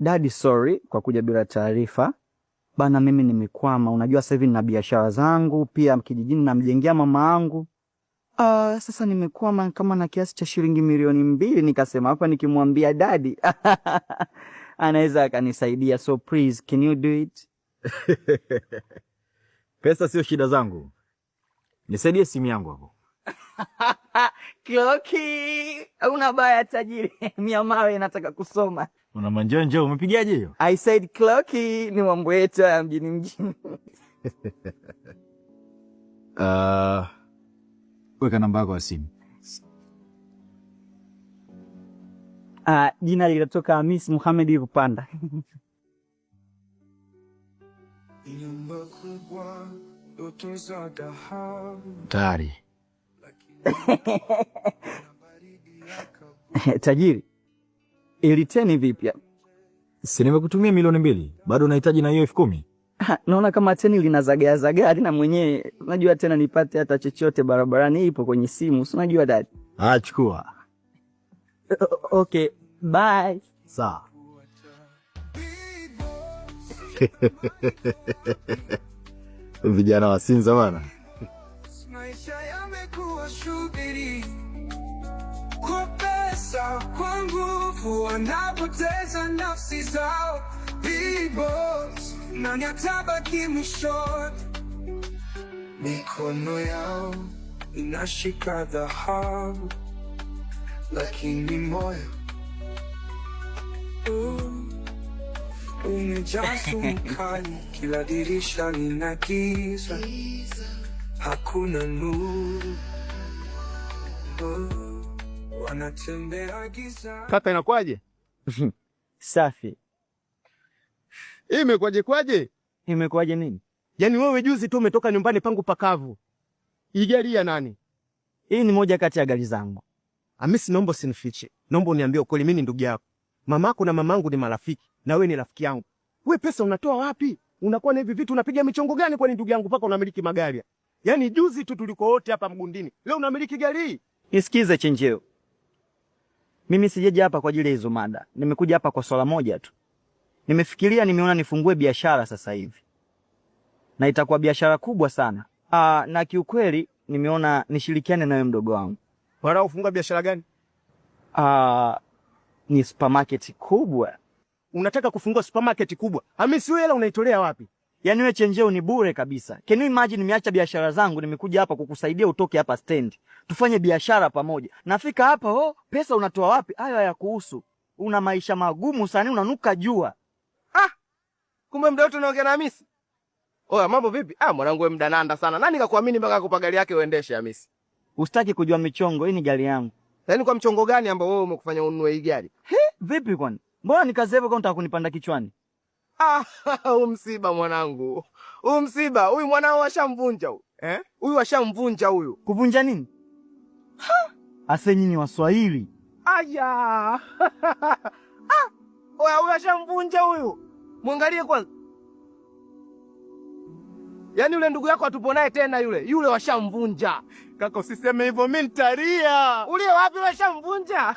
Daddy, sorry kwa kuja bila taarifa. Bana, mimi nimekwama. Unajua sasa hivi nina biashara zangu, pia kijijini namjengea mama yangu. Sasa nimekwama kama na kiasi cha shilingi milioni 2, nikasema hapa nikimwambia Daddy anaweza akanisaidia. So please, can you do it? Pesa sio shida zangu. Nisaidie simu yangu hapo. Kloki, una baya tajiri. Mia mawe nataka kusoma. Una manjonjo, umepigaje hiyo? I said Kloki, ni mambo yetu ya mjini. Weka namba yako ya simu. Jina linatoka Hamis Mohamed Rupanda. Tayari. Tajiri, iliteni vipi? Si nimekutumia milioni 2, bado unahitaji na hiyo 10,000? Naona kama teni linazagea zagea, na mwenyewe unajua tena nipate hata chochote barabarani ipo kwenye simu. Si unajua Dad. Chukua. Okay, bye. Sawa. Vijana wa Sinza bana. Maisha yamekuwa shughuli. Kwa pesa, kwa nguvu, wanapoteza nafsi zao. B-boys, nani atabaki mwishoni? Mikono yao inashika dhahabu, lakini moyo umejaa sumu kali. Kila dirisha lina giza, hakuna nuru. Wanatembea giza. Kaka, inakwaje? Safi. Hii imekwaje? Imekwaje nini? Yaani wewe juzi tu umetoka nyumbani pangu pakavu. Hii gari ya nani? Hii ni moja kati ya gari zangu. Hamisi, naomba usinifiche. Naomba uniambie ukweli, mimi ni ndugu yako. Mamako na mamangu ni marafiki, na wewe ni rafiki yangu. Wewe pesa unatoa wapi? Unakuwa na hivi vitu, unapiga michongo gani kwa ni ndugu yangu mpaka unamiliki magari? Yaani juzi tu tuliko wote hapa Mgundini. Leo unamiliki gari hii? Nisikize Chenjeo. Mimi sijeje hapa kwa ajili ya hizo mada. Nimekuja hapa kwa swala moja tu. Nimefikiria, nimeona nifungue biashara sasa hivi. Na itakuwa biashara kubwa sana. Na kiukweli nimeona nishirikiane na wewe mdogo wangu. Bora ufunga biashara gani? Ni supermarket kubwa. Unataka kufungua supermarket kubwa? Hamisi, wewe hela unaitolea wapi? Yaani wewe Chenjeo ni bure kabisa. Can you imagine, nimeacha biashara zangu nimekuja hapa kukusaidia utoke hapa stand. Tufanye biashara pamoja. Nafika hapa, pesa unatoa wapi? Hayo hayakuhusu. Una maisha magumu sana, unanuka jua. Kumbe mda wote unaongea na Hamisi? Oya, mambo vipi? Mwanangu wewe mdananda sana. Nani kakuamini mpaka akupa gari yake uendeshe Hamisi? Usitaki kujua michongo, hii ni gari yangu. Yaani kwa mchongo gani ambao wewe umekufanya ununue hii gari? Vipi kwani? Mbona nikazevo kwa unataka kunipanda kichwani? Msiba mwanangu. Msiba. Huyu mwanao washamvunja huyu. Huyu washamvunja huyu. Kuvunja nini? Ase nyinyi Waswahili. Aya. Oya, huyu washamvunja huyu. Muangalie kwanza. Yaani yule ndugu yako atupo naye tena yule washamvunja. Kaka, usiseme hivyo, mimi nitalia. Ule wapi washamvunja?